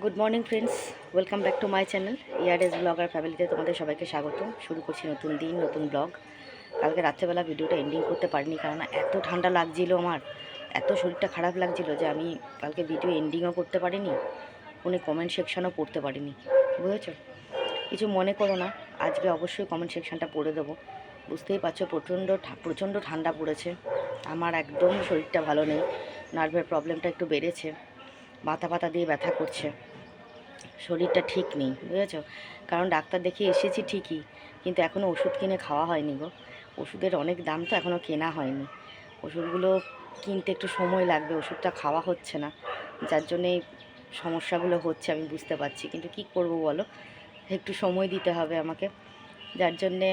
Good morning friends, welcome back to my channel ইয়ারডেজ blogger ফ্যামিলিতে তোমাদের সবাইকে স্বাগত। শুরু করছি নতুন দিন, নতুন ব্লগ। কালকে রাত্রেবেলা ভিডিওটা এন্ডিং করতে পারিনি, কারণ এত ঠান্ডা লাগছিল, আমার এত শরীরটা খারাপ লাগছিল যে আমি কালকে ভিডিও এন্ডিংও করতে পারিনি, কোনো কমেন্ট সেকশানও পড়তে পারিনি, বুঝেছ? কিছু মনে করো না, আজকে অবশ্যই কমেন্ট সেকশানটা পড়ে দেবো। বুঝতেই পারছো প্রচণ্ড ঠান্ডা পড়েছে, আমার একদম শরীরটা ভালো নেই, নার্ভের প্রবলেমটা একটু বেড়েছে, মাথা পাতা দিয়ে ব্যথা করছে, শরীরটা ঠিক নেই, বুঝেছো? কারণ ডাক্তার দেখিয়ে এসেছি ঠিকই, কিন্তু এখনও ওষুধ কিনে খাওয়া হয়নি গো। ওষুধের অনেক দাম তো, এখনও কেনা হয়নি। ওষুধগুলো কিনতে একটু সময় লাগবে, ওষুধটা খাওয়া হচ্ছে না, যার জন্যে সমস্যাগুলো হচ্ছে আমি বুঝতে পারছি, কিন্তু কি করব বলো, একটু সময় দিতে হবে আমাকে, যার জন্যে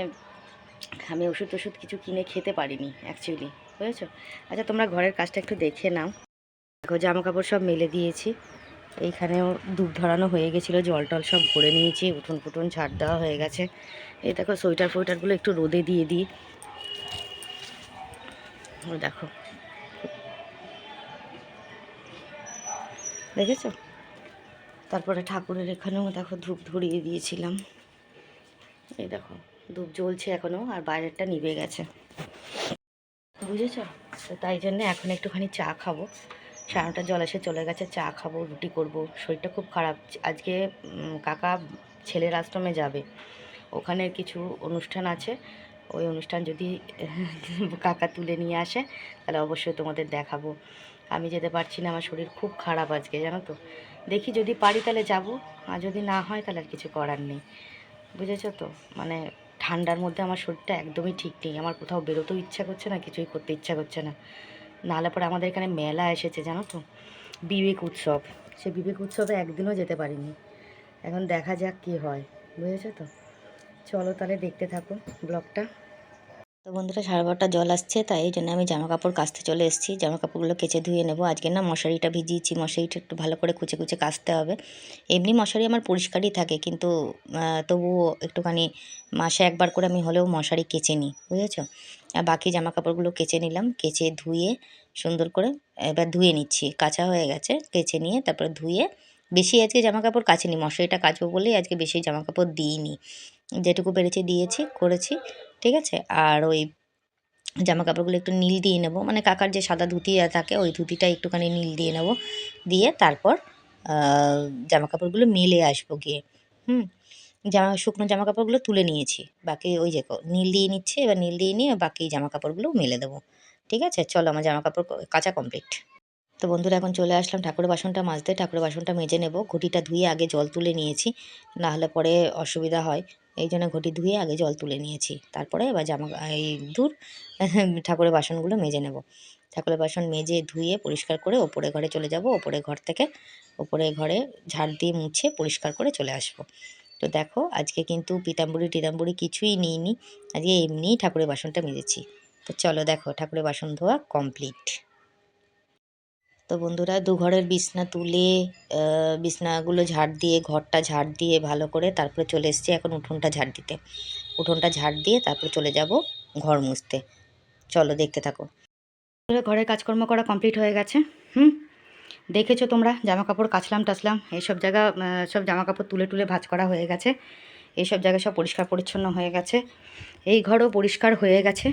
আমি ওষুধ কিছু কিনে খেতে পারিনি অ্যাকচুয়ালি, বুঝেছো? আচ্ছা, তোমরা ঘরের কাজটা একটু দেখে নাও। দেখো, জামা কাপড় সব মেলে দিয়েছি, এইখানেও ধূপ ধরানো হয়ে গেছিলো, জল টল সব ভরে নিয়েছি, উঠোন ফুটুন ঝাড় দেওয়া হয়ে গেছে। এই দেখো, সোয়েটার ফোয়েটারগুলো একটু রোদে দিয়ে দিই, দেখো, দেখেছো? তারপরে ঠাকুরের এখানেও দেখো ধূপ ধরিয়ে দিয়েছিলাম, এই দেখো ধূপ জ্বলছে এখনও, আর বাইরেরটা নিভে গেছে, বুঝেছো? তো তাই জন্যে এখন একটুখানি চা খাবো, 9:30 জল এসে চলে গেছে, চা খাবো, রুটি করব। শরীরটা খুব খারাপ আজকে। কাকা ছেলের আশ্রমে যাবে, ওখানে কিছু অনুষ্ঠান আছে, ওই অনুষ্ঠান যদি কাকা তুলে নিয়ে আসে তাহলে অবশ্যই তোমাদের দেখাবো। আমি যেতে পারছি না, আমার শরীর খুব খারাপ আজকে, জানো তো। দেখি যদি পারি তাহলে যাব, আর যদি না হয় তাহলে আর কিছু করার নেই, বুঝেছো তো? মানে ঠান্ডার মধ্যে আমার শরীরটা একদমই ঠিক নেই, আমার কোথাও বেরোতেও ইচ্ছা করছে না, কিছুই করতে ইচ্ছা করছে না। নাহলে পরে আমাদের এখানে মেলা এসেছে, জানো তো, বিবেক উৎসব, সে বিবেক উৎসবে একদিনও যেতে পারিনি, এখন দেখা যাক কী হয়, বুঝেছো তো? চলো তাহলে দেখতে থাকো ব্লগটা। তো বন্ধুরা, 12:30 জল আসছে, তাই এই জন্য আমি জামা কাপড় কাচতে চলে এসেছি। জামা কাপড়গুলো কেচে ধুয়ে নেবো। আজকে না মশারিটা ভিজিয়েছি, মশারিটা একটু ভালো করে কুচে কুচে কাচতে হবে। এমনি মশারি আমার পরিষ্কারই থাকে, কিন্তু তবুও একটুখানি মাসে একবার করে আমি হলেও মশারি কেচে নিই, বুঝেছো? আর বাকি জামা কাপড়গুলো কেচে নিলাম, কেচে ধুয়ে সুন্দর করে এবার ধুয়ে নিচ্ছি। কাচা হয়ে গেছে, কেচে নিয়ে তারপরে ধুয়ে, বেশি আজকে জামা কাপড় কাচিনি, মশারিটা কাচবো বলেই আজকে বেশি জামা কাপড় দিইনি, যেটুকু পেরেছি দিয়েছি, করেছি, ঠিক আছে? আর ওই জামা কাপড়গুলো একটু নীল দিয়ে নেব, মানে কাকার যে সাদা ধুতি থাকে ওই ধুতিটা একটুখানি নীল দিয়ে নেব, দিয়ে তারপর জামা কাপড়গুলো মেলে আসবো গিয়ে। শুকনো জামা কাপড়গুলো তুলে নিয়েছি, বাকি ওই যে নীল দিয়ে নিচ্ছে, এবার নীল দিয়ে নিয়ে বাকি জামা কাপড়গুলো মেলে দেবো, ঠিক আছে? চলো, আমার জামা কাপড় কাচা কমপ্লিট। তো বন্ধুরা, এখন চলে আসলাম ঠাকুরের বাসনটা মাজতে, ঠাকুরের বাসনটা মেজে নেব। ঘটিটা ধুয়ে আগে জল তুলে নিয়েছি, না হলে পরে অসুবিধা হয়, এই জন্য ঘটি ধুয়ে আগে জল তুলে নিয়েছি, তারপরে এবার এই ঠাকুরের বাসনগুলো মেজে নেব। ঠাকুরের বাসন মেজে ধুয়ে পরিষ্কার করে ওপরে ঘরে চলে যাব, ওপরে ঘর থেকে ওপরে ঘরে ঝাড় দিয়ে মুছে পরিষ্কার করে চলে আসব। তো দেখো, আজকে কিন্তু পিতাম্বরী টিতাম্বরী কিছুই নিইনি, আজকে এমনিই ঠাকুরের বাসনটা মেজেছি। তো চলো দেখো, ঠাকুরের বাসন ধোয়া কমপ্লিট। তো বন্ধুরা, দুঘরের বিছনা তুলে বিছনাগুলো ঝাড় দিয়ে, ঘরটা ঝাড় দিয়ে ভালো করে তারপরে চলে এসেছি এখন উঠোনটা ঝাড় দিতে। উঠোনটা ঝাড় দিয়ে তারপরে চলে যাব ঘর মুছতে। চলো দেখতে থাকো। ঘরের কাজকর্ম করা কমপ্লিট হয়ে গেছে। দেখেছো তোমরা, জামা কাপড় কাচলাম টাচলাম, এইসব জায়গা সব জামা কাপড় তুলে তুলে ভাঁজ করা হয়ে গেছে, এইসব জায়গায় সব পরিষ্কার পরিচ্ছন্ন হয়ে গেছে, এই ঘরও পরিষ্কার হয়ে গেছে।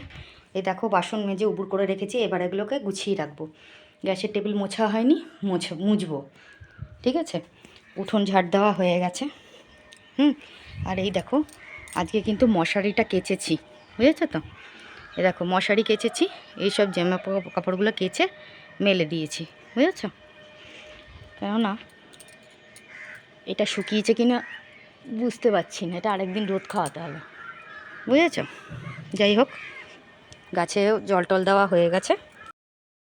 এই দেখো, বাসন মেজে উবুর করে রেখেছি, এবার এগুলোকে গুছিয়ে রাখবো। গ্যাসের টেবিল মোছা হয়নি, মুছবো, ঠিক আছে? উঠোন ঝাড় দেওয়া হয়ে গেছে। আর এই দেখো, আজকে কিন্তু মশারিটা কেচেছি, বুঝেছো তো? এই দেখো, মশারি কেচেছি, এইসব জামা কাপড়গুলো কেচে মেলে দিয়েছি, বুঝেছো? কেননা এটা শুকিয়েছে কিনা বুঝতে পারছি না, এটা আরেকদিন রোদ খাওয়াতে হবে, বুঝেছো? যাই হোক, গাছেও জল টল দেওয়া হয়ে গেছে।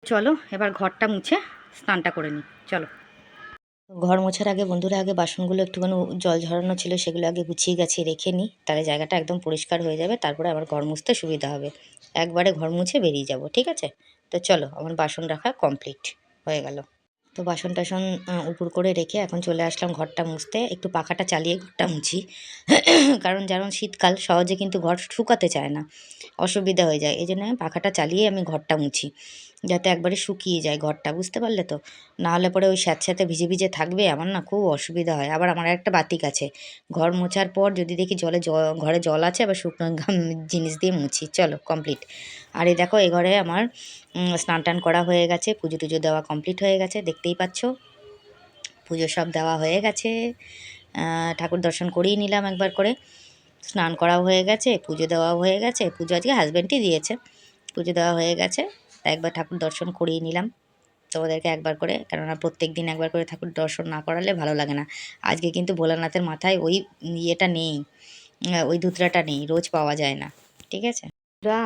চলো এবার ঘরটা মুছে স্নানটা করে নিই, চলো। ঘর মোছার আগে বন্ধুরা, আগে বাসনগুলো একটুখানি জল ঝরানো ছিল, সেগুলো আগে গুছিয়ে গাছিয়ে রেখে নিই, তাহলে জায়গাটা একদম পরিষ্কার হয়ে যাবে, তারপরে আবার ঘর মুছতে সুবিধা হবে, একবারে ঘর মুছে বেরিয়ে যাব, ঠিক আছে? তো চলো, আমার বাসন রাখা কমপ্লিট হয়ে গেল। তো বাসন টাসন উপর করে রেখে এখন চলে আসলাম ঘরটা মুছতে। একটু পাখাটা চালিয়ে ঘরটা মুছি, কারণ যেমন শীতকাল সহজে কিন্তু ঘর শুকাতে চায় না, অসুবিধা হয়ে যায়। এই জন্য পাখাটা চালিয়ে আমি ঘরটা মুছি, যাতে একবারে শুকিয়ে যায় ঘরটা, বুঝতে পারলে তো। না হলে পরে ওই স্যাঁতস্যাঁতে ভিজে ভিজে থাকবে, আমার না খুব অসুবিধা হয়। আবার আমার একটা বাতিক আছে, ঘর মোছার পর যদি দেখি ঘরে জল আছে, আবার শুকনো জিনিস দিয়ে মুছি। চলো কমপ্লিট। আর এই দেখো, এই ঘরে আমার স্নান টান করা হয়ে গেছে, পুজো টুজো দেওয়া কমপ্লিট হয়ে গেছে, দেখতেই পাচ্ছ। পুজো সব দেওয়া হয়ে গেছে, ঠাকুর দর্শন করেই নিলাম একবার করে। স্নান করাও হয়ে গেছে, পুজো দেওয়াও হয়ে গেছে। পুজো আজকে হাজব্যান্ডই দিয়েছে, পুজো দেওয়া হয়ে গেছে। একবার ঠাকুর দর্শন করেই নিলাম তোমাদেরকে একবার করে, কেননা প্রত্যেক দিন একবার করে ঠাকুর দর্শন না করালে ভালো লাগে না। আজকে কিন্তু ভোলানাথের মাথায় ওই ইয়েটা নেই, ওই ধুতরাটা নেই, রোজ পাওয়া যায় না, ঠিক আছে।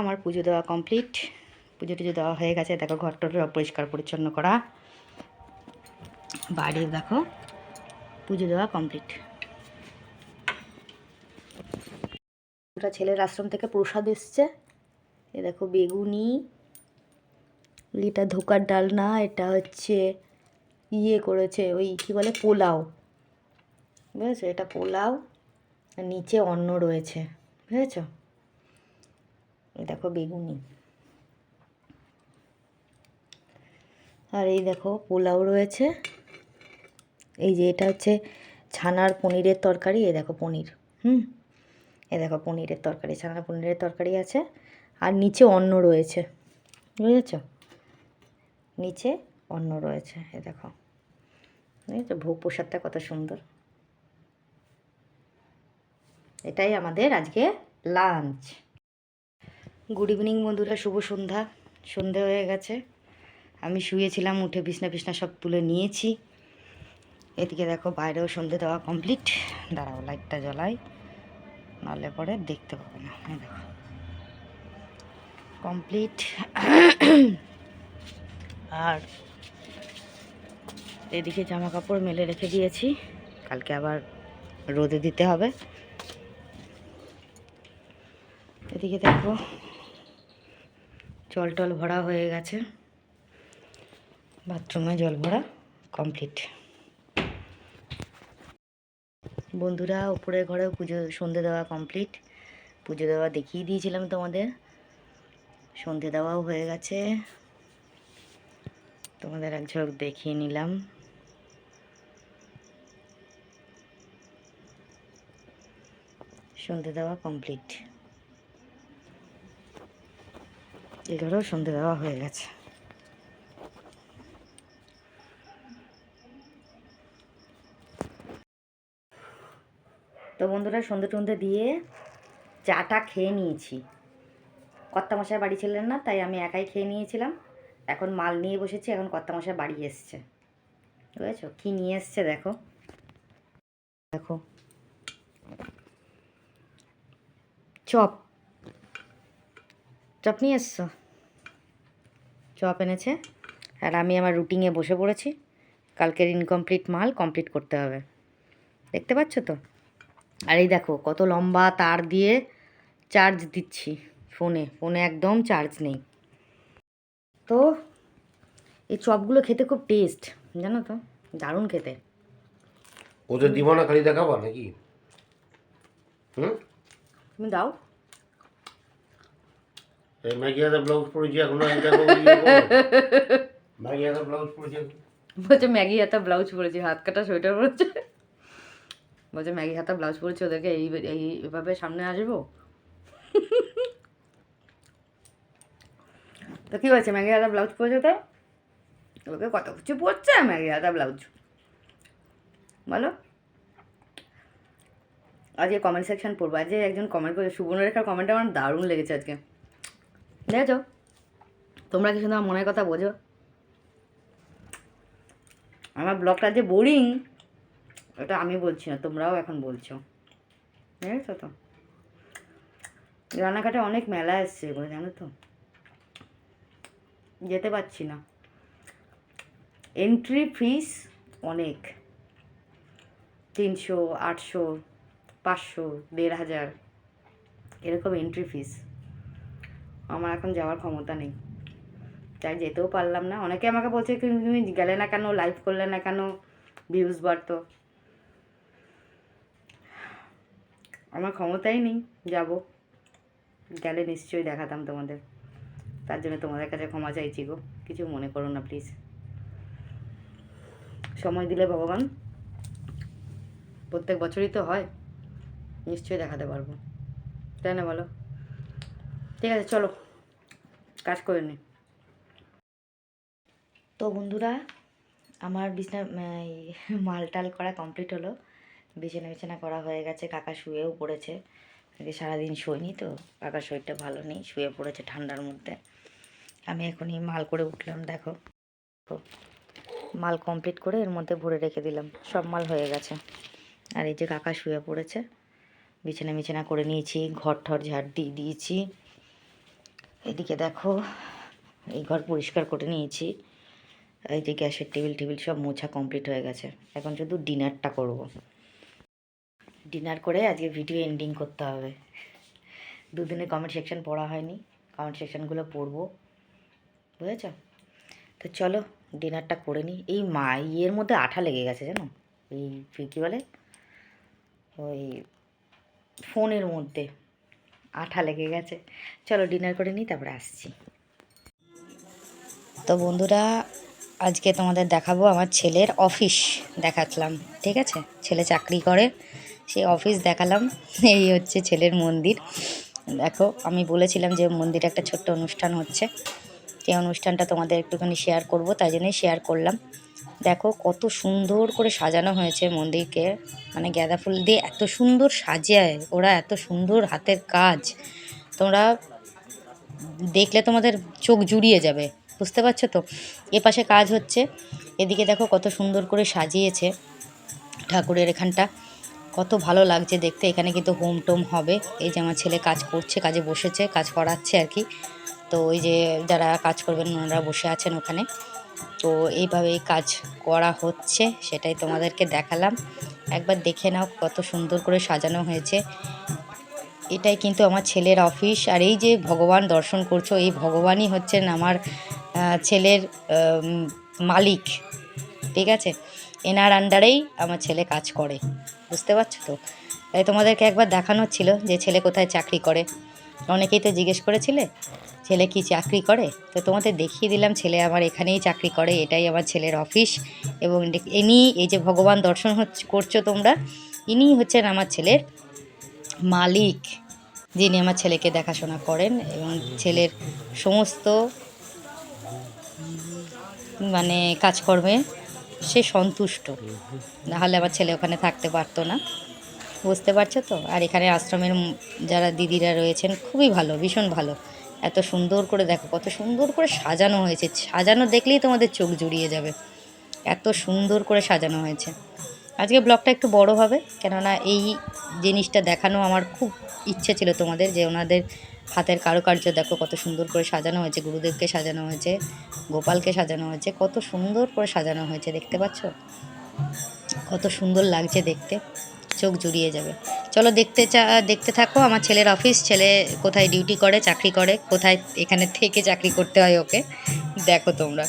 আমার পুজো দেওয়া কমপ্লিট, পুজো টুজো দেওয়া হয়ে গেছে। দেখো ঘরটা পরিষ্কার পরিচ্ছন্ন করা, বাইরে দেখো পুজো দেওয়া কমপ্লিট। ওটা ছেলের আশ্রম থেকে প্রসাদ এসছে, এ দেখো বেগুনি, এটা ধোকার ডালনা, এটা হচ্ছে ইয়ে করেছে ওই কী বলে পোলাও, বুঝেছো, এটা পোলাও, আর নিচে অন্ন রয়েছে, বুঝেছো। এই দেখো বেগুনি, আর এই দেখো পোলাও রয়েছে। এই যে এটা হচ্ছে ছানার পনিরের তরকারি, এ দেখো পনির, এ দেখো পনিরের তরকারি, ছানার পনিরের তরকারি আছে, আর নিচে অন্ন রয়েছে, বুঝেছো, নিচে অন্ন রয়েছে। এ দেখো, বুঝেছো, ভোগ প্রসাদটা কত সুন্দর। এটাই আমাদের আজকে লাঞ্চ। গুড ইভিনিং বন্ধুরা, শুভ সন্ধ্যা। সন্ধে হয়ে গেছে, আমি শুয়েছিলাম, উঠে বিছনা ফিছনা সব তুলে নিয়েছি। এদিকে দেখো বাইরেও সন্ধে দেওয়া কমপ্লিট। দাঁড়াও লাইটটা জ্বলাই, নাহলে পরে দেখতে পাবে না। এই দেখো কমপ্লিট। আর এদিকে জামা কাপড় মেলে রেখে দিয়েছি, কালকে আবার রোদে দিতে হবে। এদিকে দেখো জল টল ভরা হয়ে গেছে, বাথরুমে জল ভরা কমপ্লিট। বন্ধুরা উপরের ঘরেও পুজো সন্ধে দেওয়া কমপ্লিট, পুজো দেওয়া দেখিয়ে দিয়েছিলাম তোমাদের, সন্ধে দেওয়াও হয়ে গেছে, তোমাদের এক ঝলক দেখিয়ে নিলাম। সন্ধে দেওয়া কমপ্লিট, এই ঘরেও সন্ধে দেওয়া হয়ে গেছে। তো বন্ধুরা সন্ধে টন্ধে দিয়ে চাটা খেয়ে নিয়েছি। কর্তামশাই বাড়ি ছিলেন না, তাই আমি একাই খেয়ে নিয়েছিলাম। এখন মাল নিয়ে বসেছি, এখন কর্তামশাই বাড়ি এসছে, বুঝেছো। কী নিয়ে এসছে দেখো, দেখো চপ, চপ নিয়ে এসছো, চপ এনেছে। আর আমি আমার রুটিনে বসে পড়েছি, কালকের ইনকমপ্লিট মাল কমপ্লিট করতে হবে, দেখতে পাচ্ছ তো। আর এই দেখো কত লম্বা তার দিয়ে চার্জ দিচ্ছি ফোনে একদম চার্জ নেই। তো এই চপগুলো খেতে খুব টেস্ট, জানো তো, দারুণ খেতে। ওদের দিব না, খালি দেখাবো নাকি? তুমি দাও। এই ম্যাগি হাতে ব্লাউজ পরেছি এখন, ম্যাগি হাতে ব্লাউজ পরেছি। বলছে ম্যাগি হাতা ব্লাউজ পরেছি, হাত কাটা সোয়েটার পরেছে, বলছে ম্যাগি হাতা ব্লাউজ পরেছে, ওদেরকে এইভাবে সামনে আসবো। তো কী হয়েছে, ম্যাগি হাতা ব্লাউজ পরেছে, তো ওকে কত কিছু পরছে ম্যাগি হাতা ব্লাউজ, বলো। আজকে কমেন্ট সেকশন পড়বো, আজকে একজন কমেন্ট করে, সুবর্ণরেখার কমেন্ট আমার দারুণ লেগেছে আজকে, দেখেছো। তোমরা কি শুধু আমার মনের কথা বোঝো, আমার ব্লগটা যে বোরিং ওটা আমি বলছি না, তোমরাও এখন বলছো, দেখেছো তো। রানাঘাটে অনেক মেলা এসছে এগুলো, জানো তো, যেতে পারছি না, এন্ট্রি ফিস অনেক, 300, 800, 500, 1500 এরকম এন্ট্রি ফিস। আমার এখন যাওয়ার ক্ষমতা নেই, তাই যেতেও পারলাম না। অনেকে আমাকে বলছে তুমি গেলে না কেন, লাইভ করলে না কেন, ভিউজ বাড়তো। আমার ক্ষমতাই নেই যাব, গেলে নিশ্চয়ই দেখাতাম তোমাদের। তার জন্য তোমাদের কাছে ক্ষমা চাইছি গো, কিছু মনে করো না প্লিজ। সময় দিলে ভগবান, প্রত্যেক বছরই তো হয়, নিশ্চয়ই দেখাতে পারবো, তাই না বলো? ঠিক আছে চলো কাজ করে নি। তো বন্ধুরা, আমার বিছনা মাল টাল করা কমপ্লিট হলো, বিছানা করা হয়ে গেছে। কাকা শুয়েও পড়েছে, আজকে সারাদিন শোয়নি তো, কাকার শরীরটা ভালো নেই, শুয়ে পড়েছে ঠান্ডার মধ্যে। আমি এখনই মাল করে উঠলাম, দেখো মাল কমপ্লিট করে এর মধ্যে ভরে রেখে দিলাম, সব মাল হয়ে গেছে। আর এই যে কাকা শুয়ে পড়েছে, বিছানা করে নিয়েছি, ঘর ঠর ঝাড় দিয়ে দিয়েছি। এদিকে দেখো এই ঘর পরিষ্কার করে নিয়েছি, এই যে গ্যাসের টেবিল সব মোছা কমপ্লিট হয়ে গেছে। এখন শুধু ডিনারটা করব, ডিনার করে আজকে ভিডিও এন্ডিং করতে হবে। দুদিনে কমেন্ট সেকশন পড়া হয়নি, কমেন্ট সেকশনগুলো পড়বো, বুঝেছ? তো চলো ডিনারটা করে নিই। এই ইয়ের মধ্যে আঠা লেগে গেছে জানো, এই কী বলে, ওই ফোনের মধ্যে আঠা লেগে গেছে। চলো ডিনার করে নিই, তারপরে আসছি। তো বন্ধুরা, আজকে তোমাদের দেখাবো আমার ছেলের অফিস দেখাচ্লাম, ঠিক আছে? ছেলে চাকরি করে, সেই অফিস দেখালাম। এই হচ্ছে ছেলের মন্দির। দেখো আমি বলেছিলাম যে মন্দিরে একটা ছোট্ট অনুষ্ঠান হচ্ছে, সেই অনুষ্ঠানটা তোমাদের একটুখানি শেয়ার করব, তাই জন্যই শেয়ার করলাম। দেখো কত সুন্দর করে সাজানো হয়েছে মন্দিরকে, মানে গাঁদা ফুল দিয়ে এত সুন্দর সাজায় ওরা, এত সুন্দর হাতের কাজ, তোমরা দেখলে তোমাদের চোখ জুড়িয়ে যাবে, বুঝতে পারছো তো? এপাশে কাজ হচ্ছে, এদিকে দেখো কত সুন্দর করে সাজিয়েছে ঠাকুরের এখানটা, কত ভালো লাগছে দেখতে। এখানে কিন্তু হোম টোম হবে। এই যে আমার ছেলে কাজ করছে, কাজে বসেছে, কাজ করাচ্ছে আর কি। তো ওই যে যারা কাজ করবেন ওনারা বসে আছেন ওখানে। তো এইভাবেই কাজ করা হচ্ছে, সেটাই তোমাদেরকে দেখালাম। একবার দেখে নাও কত সুন্দর করে সাজানো হয়েছে। এটাই কিন্তু আমার ছেলের অফিস। আর এই যে ভগবান দর্শন করছো, এই ভগবানই হচ্ছেন আমার ছেলের মালিক, ঠিক আছে? এনার আন্ডারেই আমার ছেলে কাজ করে, বুঝতে পারছো তো? তাই তোমাদেরকে একবার দেখানোর ছিল যে ছেলে কোথায় চাকরি করে। অনেকেই তো জিজ্ঞেস করেছিলে ছেলে কি চাকরি করে, তো তোমাদের দেখিয়ে দিলাম ছেলে আমার এখানেই চাকরি করে, এটাই আমার ছেলের অফিস। এবং ইনি এই যে ভগবান দর্শন করছো তোমরা, ইনি হচ্ছেন আমার ছেলের মালিক, যিনি আমার ছেলেকে দেখাশোনা করেন এবং ছেলের সমস্ত মানে কাজকর্মে সে সন্তুষ্ট, নাহলে আমার ছেলে ওখানে থাকতে পারতো না, বুঝতে পারছো তো? আর এখানে আশ্রমের যারা দিদিরা রয়েছেন খুবই ভালো, ভীষণ ভালো। এত সুন্দর করে দেখো, কত সুন্দর করে সাজানো হয়েছে, সাজানো দেখলেই তোমাদের চোখ জুড়িয়ে যাবে, এত সুন্দর করে সাজানো হয়েছে। আজকে ব্লগটা একটু বড় হবে, কেননা এই জিনিসটা দেখানো আমার খুব ইচ্ছে ছিল তোমাদের, যে ওনাদের হাতের কারুকার্য দেখো কত সুন্দর করে সাজানো হয়েছে, গুরুদেবকে সাজানো হয়েছে, গোপালকে সাজানো হয়েছে, কত সুন্দর করে সাজানো হয়েছে, দেখতে পাচ্ছ কত সুন্দর লাগছে দেখতে, চোখ জুড়িয়ে যাবে। চলো দেখতে থাকো আমার ছেলের অফিস, ছেলে কোথায় ডিউটি করে, চাকরি করে, কোথায় এখানে থেকে চাকরি করতে হয় ওকে, দেখো তোমরা।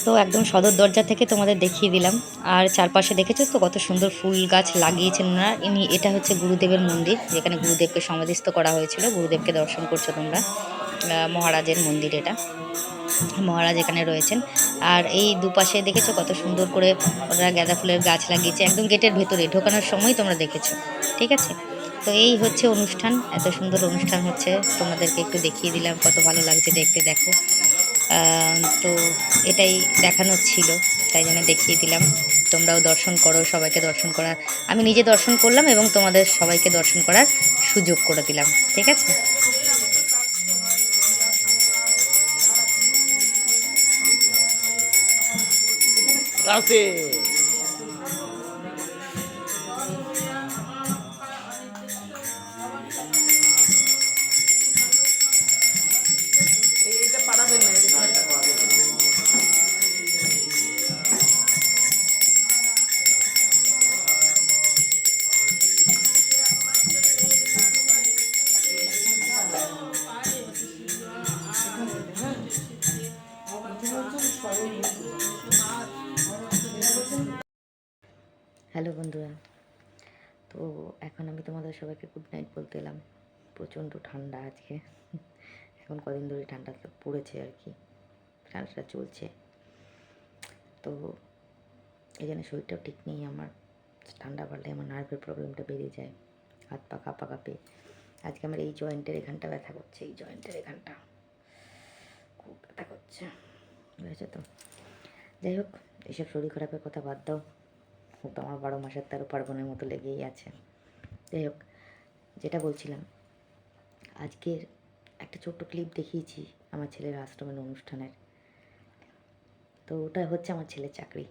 তো একদম সদর দরজা থেকে তোমাদের দেখিয়ে দিলাম। আর চারপাশে দেখেছো তো কত সুন্দর ফুল গাছ লাগিয়েছেন ওনারা। এটা হচ্ছে গুরুদেবের মন্দির, যেখানে গুরুদেবকে সমাধিস্থ করা হয়েছিল। গুরুদেবকে দর্শন করছো তোমরা, মহারাজের মন্দির এটা, মহারাজ এখানে রয়েছেন। আর এই দুপাশে দেখেছো কত সুন্দর করে ওরা গাঁদা ফুলের গাছ লাগিয়েছে, একদম গেটের ভেতরে ঢোকানোর সময় তোমরা দেখেছো, ঠিক আছে? তো এই হচ্ছে অনুষ্ঠান, এত সুন্দর অনুষ্ঠান হচ্ছে, তোমাদেরকে একটু দেখিয়ে দিলাম, কত ভালো লাগছে দেখতে, দেখো। তো এটাই দেখানোর ছিল, তাই জন্য দেখিয়ে দিলাম। তোমরাও দর্শন করো, সবাইকে দর্শন করার, আমি নিজে দর্শন করলাম এবং তোমাদের সবাইকে দর্শন করার সুযোগ করে দিলাম, ঠিক আছে? আছে হ্যালো বন্ধুরা, তো এখন আমি তোমাদের সবাইকে গুড নাইট বলতে এলাম। প্রচণ্ড ঠান্ডা আজকে, এখন কদিন ধরে ঠান্ডাটা পড়েছে আর কি, ঠান্ডাটা চলছে। তো এই জন্য শরীরটাও ঠিক নেই আমার। ঠান্ডা বাড়লে আমার নার্ভের প্রবলেমটা বেড়ে যায়, হাত পা কাঁপা কাঁপে। আজকে আমার এই জয়েন্টের এখানটা ব্যথা করছে, এই জয়েন্টের এখানটা খুব ব্যথা করছে, বুঝেছো তো। যাই হোক, এইসব শরীর খারাপের কথা বাদ দাও, ও তো আমার 12 মাসের 13 পার্বণের মতো লেগেই আছে। যাই হোক, যেটা বলছিলাম, আজকের একটা ছোট্ট ক্লিপ দেখিয়েছি আমার ছেলের আশ্রমের অনুষ্ঠানের। তো ওটা হচ্ছে আমার ছেলের চাকরি।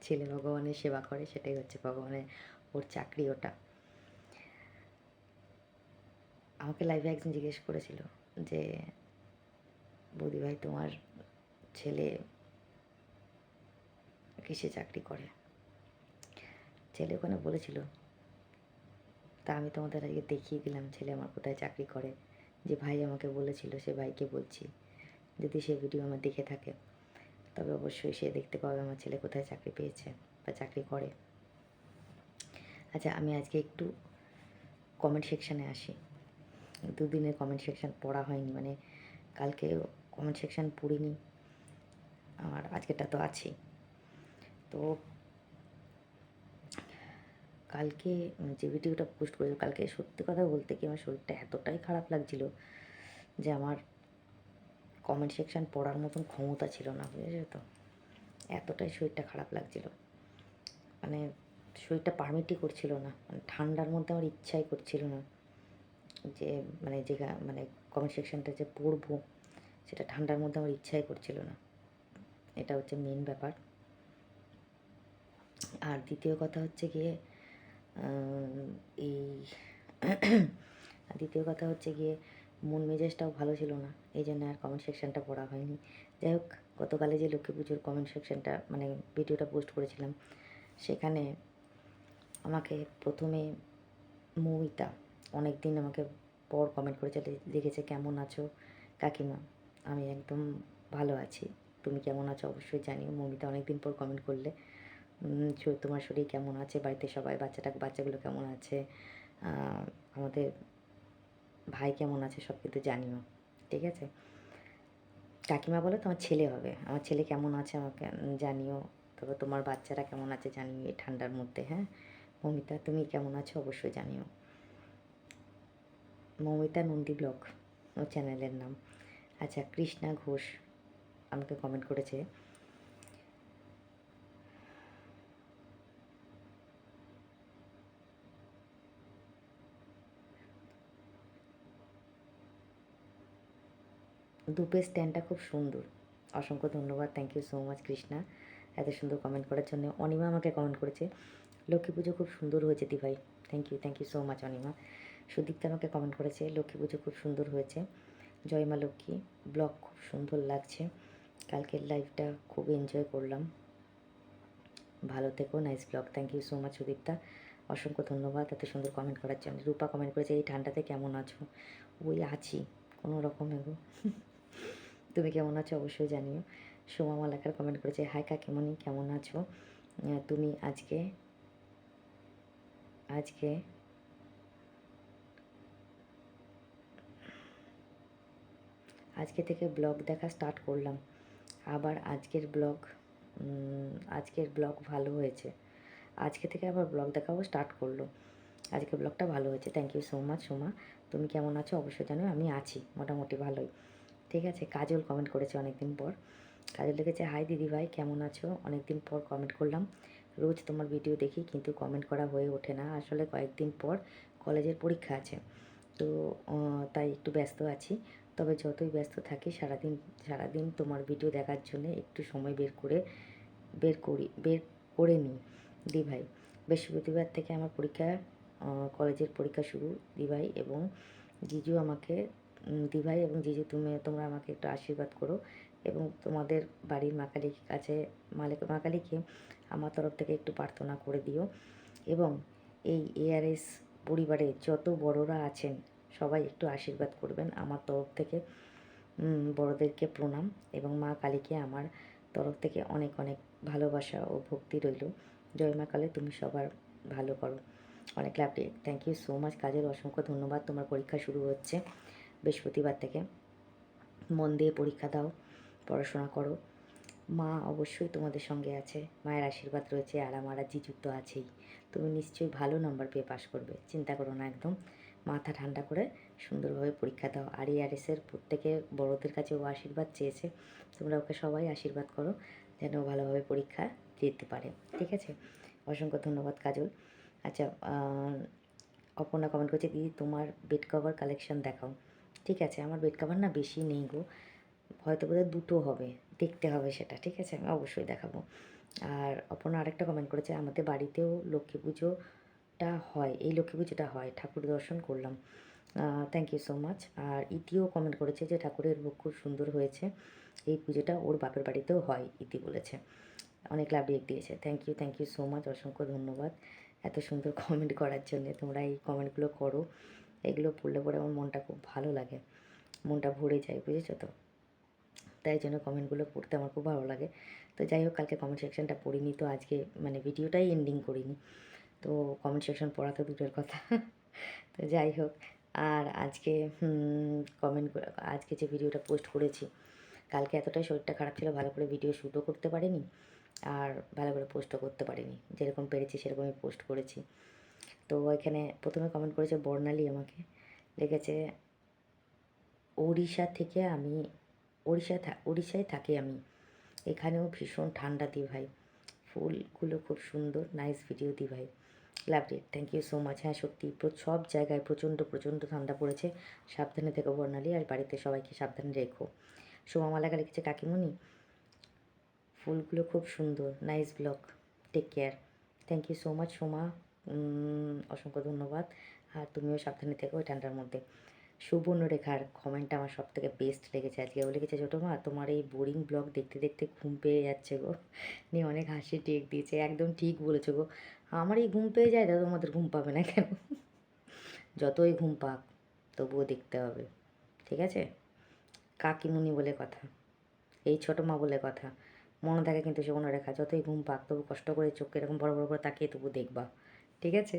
ছেলে ভগবানের সেবা করে, সেটাই হচ্ছে ভগবানের ওর চাকরি ওটা। আমাকে লাইভে একজন জিজ্ঞেস করেছিল যে বৌদি ভাই তোমার ছেলে কিসে চাকরি করে। ছেলে ওখানে বলেছিল, তা আমি তোমাদের আজকে দেখিয়ে দিলাম ছেলে আমার কোথায় চাকরি করে। যে ভাই আমাকে বলেছিল সে ভাইকে বলছি, যদি সে ভিডিও আমার দেখে থাকে তবে অবশ্যই সে দেখতে পাবে আমার ছেলে কোথায় চাকরি পেয়েছে বা চাকরি করে। আচ্ছা, আমি আজকে একটু কমেন্ট সেকশানে আসি। দুদিনের কমেন্ট সেকশান পড়া হয়নি, মানে কালকে কমেন্ট সেকশান পড়িনি, আর আজকেটা তো আছেই। তো কালকে যে ভিডিওটা পোস্ট করেছিল, কালকে সত্যি কথা বলতে কি আমার শরীরটা এতটাই খারাপ লাগছিল যে আমার কমেন্ট সেকশান পড়ার মতন ক্ষমতা ছিল না, বুঝেছো তো। এতটাই শরীরটা খারাপ লাগছিল, মানে শরীরটা পারমিটই করছিল না, মানে ঠান্ডার মধ্যে আমার ইচ্ছাই করছিল না যে মানে কমেন্ট সেকশানটা যে পড়বো, সেটা ঠান্ডার মধ্যে আমার ইচ্ছাই করছিল না। এটা হচ্ছে মেন ব্যাপার। আর দ্বিতীয় কথা হচ্ছে গিয়ে এই দ্বিতীয় কথা হচ্ছে গিয়ে মন মেজাজটাও ভালো ছিল না, এই জন্য আর কমেন্ট সেকশানটা পড়া হয়নি। যাই হোক, গতকালে যে লক্ষ্মী পুজোর কমেন্ট সেকশানটা মানে ভিডিওটা পোস্ট করেছিলাম, সেখানে আমাকে প্রথমে মৌমিতা অনেক দিন আমাকে পর কমেন্ট করেছে, লিখেছে কেমন আছো কাকিমা। আমি একদম ভালো আছি, তুমি কেমন আছো অবশ্যই জানিও। মৌমিতা অনেক দিন পর কমেন্ট করলে, তোমার শরীর কেমন আছে, বাড়িতে সবাই বাচ্চাগুলো কেমন আছে, আমাদের ভাই কেমন আছে সব কিন্তু জানিও, ঠিক আছে। কাকিমা বলে তোমার ছেলে হবে, আমার ছেলে কেমন আছে আমাকে জানিও, তবে তোমার বাচ্চারা কেমন আছে জানিও এই ঠান্ডার মধ্যে। হ্যাঁ মৌমিতা, তুমি কেমন আছো অবশ্যই জানিও। মৌমিতা নন্দী ব্লগ ও চ্যানেলের নাম। আচ্ছা, কৃষ্ণা ঘোষ আমাকে কমেন্ট করেছে, ধূপের স্ট্যান্ডটা খুব সুন্দর, অসংখ্য ধন্যবাদ, thank you so much Krishna এত সুন্দর কমেন্ট করার জন্য। অনিমা আমাকে কমেন্ট করেছে, লক্ষ্মী পুজো খুব সুন্দর হয়েছে দিভাই, thank you so much Anima. Sudipta আমাকে কমেন্ট করেছে, লক্ষ্মী পুজো খুব সুন্দর হয়েছে, জয় মা লক্ষ্মী, ব্লগ খুব সুন্দর লাগছে, কালকের লাইভটা খুব এনজয় করলাম, ভালো থেকো, nice blog. Thank you so much Sudipta, অসংখ্য ধন্যবাদ এত সুন্দর কমেন্ট করার জন্য। রূপা কমেন্ট করেছে, এই ঠান্ডাতে কেমন আছো। ওই আছি কোনো রকম এগো, তুমি কেমন আছো অবশ্যই জানিও। সোমা মালাকার কমেন্ট করেছে, হাই কাকিমণি কেমন আছো, তুমি আজকে আজকে আজকে থেকে ব্লগ দেখা স্টার্ট করলাম, আবার আজকের ব্লগ ভালো হয়েছে, আজকে থেকে আবার ব্লগ দেখাবো স্টার্ট করলো, আজকের ব্লগটা ভালো হয়েছে, thank you so much Soma. তুমি কেমন আছো অবশ্যই জানো, আমি আছি মোটামুটি ভালোই, ঠিক আছে। কাজল কমেন্ট করেছে অনেক দিন পর, কাজল লিখেছে, হাই দিদি ভাই কেমন আছো, অনেক দিন পর কমেন্ট করলাম, রোজ তোমার ভিডিও দেখি কিন্তু কমেন্ট করা হয়ে ওঠে না, আসলে কয়েকদিন পর কলেজের পরীক্ষা আছে, তো তাই একটু ব্যস্ত আছি, তবে যতই ব্যস্ত থাকি সারাদিন তোমার ভিডিও দেখার জন্য একটু সময় বের করে নিই দি ভাই। বৃহস্পতিবার থেকে আমার কলেজের পরীক্ষা শুরু দিভাই এবং জিজু আমাকে দিভাই এবং জিজু তোমরা আমাকে একটু আশীর্বাদ করো এবং তোমাদের বাড়ির মা কালীর কাছে মা কালীকে আমার তরফ থেকে একটু প্রার্থনা করে দিও এবং এই এআরএস পরিবারে যত বড়রা আছেন সবাই একটু আশীর্বাদ করবেন আমার তরফ থেকে, বড়োদেরকে প্রণাম এবং মা কালীকে আমার তরফ থেকে অনেক অনেক ভালোবাসা ও ভক্তি রইল। জয় মা কালী, তুমি সবার ভালো করো। অনেক lovely, thank you so much Kajal, অসংখ্য ধন্যবাদ। তোমার পরীক্ষা শুরু হচ্ছে বৃহস্পতিবার থেকে, মন দিয়ে পরীক্ষা দাও, পড়াশোনা করো। মা অবশ্যই তোমাদের সঙ্গে আছে, মায়ের আশীর্বাদ রয়েছে, আর আমার জিজুর তো আছেই। তুমি নিশ্চয়ই ভালো নাম্বার পেয়ে পাশ করবে, চিন্তা করো না, একদম মাথা ঠান্ডা করে সুন্দরভাবে পরীক্ষা দাও। আর এসের প্রত্যেকে বড়োদের কাছে ও আশীর্বাদ চেয়েছে, তোমরা ওকে সবাই আশীর্বাদ করো যেন ও ভালোভাবে পরীক্ষা দিতে পারে, ঠিক আছে? অসংখ্য ধন্যবাদ কাজল। আচ্ছা, অপর্ণা কমেন্ট করছে, দিদি তোমার বেড কভার কালেকশন দেখাও। ঠিক আছে, আমার বেড কভার না বেশি নেই গো, হয়তো বোধহয় দুটো হবে, দেখতে হবে সেটা, ঠিক আছে? আমি অবশ্যই দেখাবো। আর অপর্ণা আরেকটা কমেন্ট করেছে, আমাদের বাড়িতেও লক্ষ্মী পুজোটা হয়, এই লক্ষ্মী পুজোটা হয়, ঠাকুর দর্শন করলাম। Thank you so much. আর ইতিও কমেন্ট করেছে যে ঠাকুরের মুখ খুব সুন্দর হয়েছে, এই পুজোটা ওর বাপের বাড়িতেও হয়, ইতি বলেছে। অনেক লাভ রিয়েক্ট দিয়েছে, থ্যাংক ইউ সো মাচ, অসংখ্য ধন্যবাদ এত সুন্দর কমেন্ট করার জন্যে। তোমরা এই কমেন্টগুলো করো, এগুলো পড়লে পরে আমার মনটা খুব ভালো লাগে, মনটা ভরে যায়, বুঝেছো তো? তাই জন্য কমেন্টগুলো পড়তে আমার খুব ভালো লাগে। তো যাই হোক, কালকে কমেন্ট সেকশনটা পড়িনি, তো আজকে মানে ভিডিওটাই এন্ডিং করিনি, তো কমেন্ট সেকশন পড়া তো দূরের কথা। তো যাই হোক, আর আজকে আজকে যে ভিডিওটা পোস্ট করেছি, কালকে এতটাই শরীরটা খারাপ ছিল, ভালো করে ভিডিও শ্যুটও করতে পারিনি, আর ভালো করে পোস্টও করতে পারিনি, যেরকম পেরেছি সেরকমই পোস্ট করেছি। তো এখানে প্রথমে কমেন্ট করেছে বর্ণালী, আমাকে লিখেছে, উড়িষ্যায় থাকি আমি, এখানেও ভীষণ ঠান্ডা দি ভাই, ফুলগুলো খুব সুন্দর, নাইস ভিডিও দি ভাই, lovely, thank you so much. হ্যাঁ সত্যি, সব জায়গায় প্রচণ্ড প্রচণ্ড ঠান্ডা পড়েছে, সাবধানে থেকো বর্ণালী, আর বাড়িতে সবাইকে সাবধানে রেখো। সোমা মালাকা লিখেছে, কাকিমণি ফুলগুলো খুব সুন্দর, nice blog, take care. Thank you so much Soma, অসংখ্য ধন্যবাদ। আর তুমিও সাবধানে থেকো ওই ঠান্ডার মধ্যে। সুবর্ণরেখার কমেন্টটা আমার সব থেকে বেস্ট লেগেছে আজকে, ও লিখেছে, ছোটো মা তোমার এই বোরিং ব্লগ দেখতে দেখতে ঘুম পেয়ে যাচ্ছে গো, নিয়ে অনেক হাসি টেক দিয়েছে, একদম ঠিক বলেছো গো, আমার এই ঘুম পেয়ে যায়, দাদা তোমাদের ঘুম পাবে না কেন? যতই ঘুম পাক তবুও দেখতে হবে, ঠিক আছে? কাকিমুনি বলে কথা, এই ছোটো মা বলে কথা, মনে থাকে কিন্তু সুবর্ণরেখা, যতই ঘুম পাক তবু কষ্ট করে চোখকে এরকম বড় বড় করে তাকিয়ে তবু দেখবা, ঠিক আছে?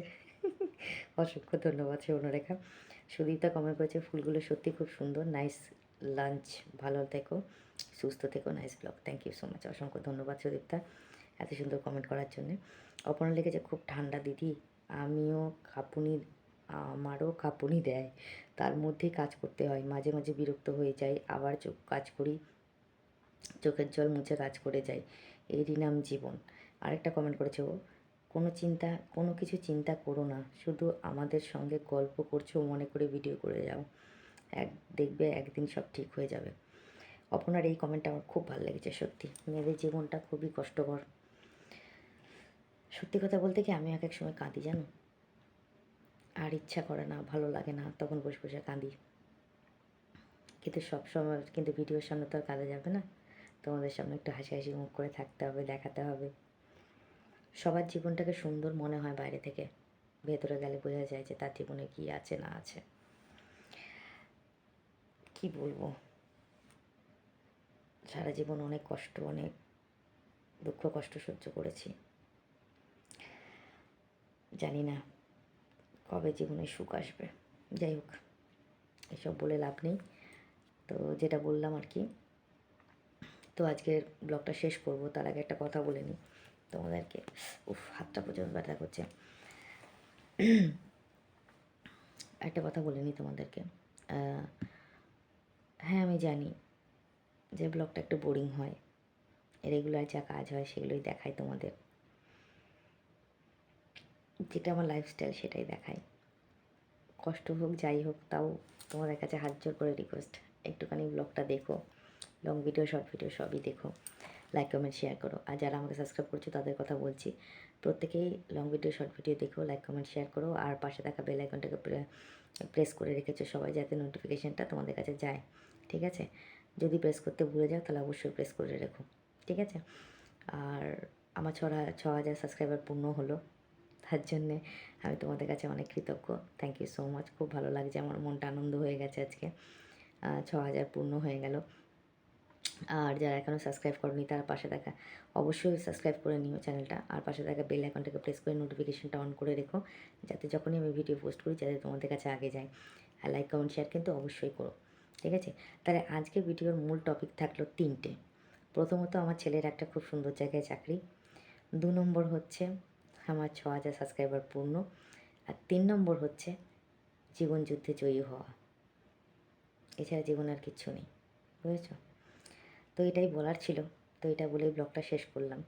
অসংখ্য ধন্যবাদ সুবর্ণরেখা। সুদীপ্তা কমেন্ট করেছে, ফুলগুলো সত্যি খুব সুন্দর, নাইস লাঞ্চ, ভালো থেকো, সুস্থ থেকো, nice blog, thank you so much, অসংখ্য ধন্যবাদ সুদীপ্তা এত সুন্দর কমেন্ট করার জন্যে। অপর্ণা লিখেছে, খুব ঠান্ডা দিদি, আমিও কাঁপুনি, আমারও কাঁপুনি দেয়, তার মধ্যেই কাজ করতে হয়, মাঝে মাঝে বিরক্ত হয়ে যাই, আবার কাজ করি, চোখের জল মুছে কাজ করে যাই, এরই নাম জীবন। আরেকটা কমেন্ট করেছে ও, কোনো কিছু চিন্তা করো না, শুধু আমাদের সঙ্গে গল্প করছো মনে করে ভিডিও করে যাও, দেখবে একদিন সব ঠিক হয়ে যাবে। আপনার এই কমেন্টটা আমার খুব ভালো লেগেছে, সত্যি মেয়েদের জীবনটা খুবই কষ্টকর। সত্যি কথা বলতে কি, আমি এক এক সময় কাঁদি জানো, আর ইচ্ছা করে না, ভালো লাগে না, তখন বসে বসে কাঁদি, কিন্তু সব সময় কিন্তু ভিডিওর সামনে তো আর কাঁদা যাবে না, তোমাদের সামনে একটু হাসি হাসি মুখ করে থাকতে হবে, দেখাতে হবে। সবার জীবনটাকে সুন্দর মনে হয় বাইরে থেকে, ভেতরে গেলে বোঝা যায় যে তার জীবনে কী আছে না আছে। কি বলবো, সারা জীবন অনেক কষ্ট, অনেক দুঃখ কষ্ট সহ্য করেছি, জানি না কবে জীবনে সুখ আসবে। যাই হোক, এসব বলে লাভ নেই, তো যেটা বললাম আর কি, তো আজকের ব্লগটা শেষ করব, তার আগে একটা কথা বলে নিই তোমাদেরকে। হাতটা পর্যন্ত ব্যথা করছে। একটা কথা বলে নিই তোমাদেরকে, হ্যাঁ আমি জানি যে ব্লগটা একটু বোরিং হয়, রেগুলার যা কাজ হয় সেগুলোই দেখাই তোমাদের, যেটা আমার লাইফস্টাইল সেটাই দেখাই, কষ্ট হোক যাই হোক, তাও তোমাদের কাছে হাত জোর করে রিকোয়েস্ট, একটুখানি ব্লগটা দেখো, লং ভিডিও শর্ট ভিডিও সবই দেখো, লাইক কমেন্ট শেয়ার করো। আর যারা আমাকে সাবস্ক্রাইব করছো তাদের কথা বলছি, প্রত্যেকেই লং ভিডিও শর্ট ভিডিও দেখো, লাইক কমেন্ট শেয়ার করো, আর পাশে থাকা বেল আইকনটাকে প্রেস করে রেখেছো সবাই, যাতে নোটিফিকেশানটা তোমাদের কাছে যায়, ঠিক আছে? যদি প্রেস করতে ভুলে যাও তাহলে অবশ্যই প্রেস করে রেখো, ঠিক আছে? আর আমার 6,000 সাবস্ক্রাইবার পূর্ণ হলো, তার জন্যে আমি তোমাদের কাছে অনেক কৃতজ্ঞ, থ্যাংক ইউ সো মাচ, খুব ভালো লাগছে, আমার মনটা আনন্দ হয়ে গেছে আজকে। 6,000 পূর্ণ হয়ে গেল। আর যারা এখনও সাবস্ক্রাইব করনি তার পাশে থাকা অবশ্যই সাবস্ক্রাইব করে নিও চ্যানেলটা, আর পাশে থাকা বেল আইকনটাকে প্রেস করে নোটিফিকেশনটা অন করে রেখো, যাতে যখনই আমি ভিডিও পোস্ট করি যাতে তোমাদের কাছে আগে যায়। আর লাইক কমেন্ট শেয়ার কিন্তু অবশ্যই করো, ঠিক আছে? তাহলে আজকে ভিডিওর মূল টপিক থাকলো 3টে। প্রথমত আমার ছেলের একটা খুব সুন্দর জায়গায় চাকরি, 2 নম্বর হচ্ছে আমার 6,000 সাবস্ক্রাইবার পূর্ণ, আর 3 নম্বর হচ্ছে জীবন যুদ্ধে জয়ী হওয়া। এছাড়া জীবনে আর কিচ্ছু নেই, বুঝেছো? তো এটাই বলার ছিল, তো এটা বলেই ব্লগটা শেষ করলাম।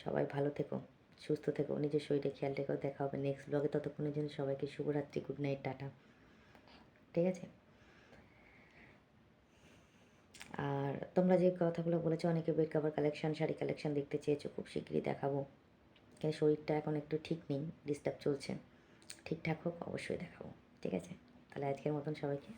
সবাই ভালো থেকো, সুস্থ থেকো, নিজের শরীরে খেয়াল রেখো। দেখা হবে নেক্সট ব্লগে, ততক্ষণের জন্য সবাইকে শুভরাত্রি, গুড নাইট, টাটা, ঠিক আছে? আর তোমরা যে কথাগুলো বলেছো, অনেকে bed cover collection, sari collection দেখতে চেয়েছো, খুব শিগগিরই দেখাবো। কিন্তু শরীরটা এখন একটু ঠিক নেই, ডিস্টার্ব চলছে, ঠিকঠাক হোক অবশ্যই দেখাবো, ঠিক আছে? তাহলে আজকের মতন সবাইকে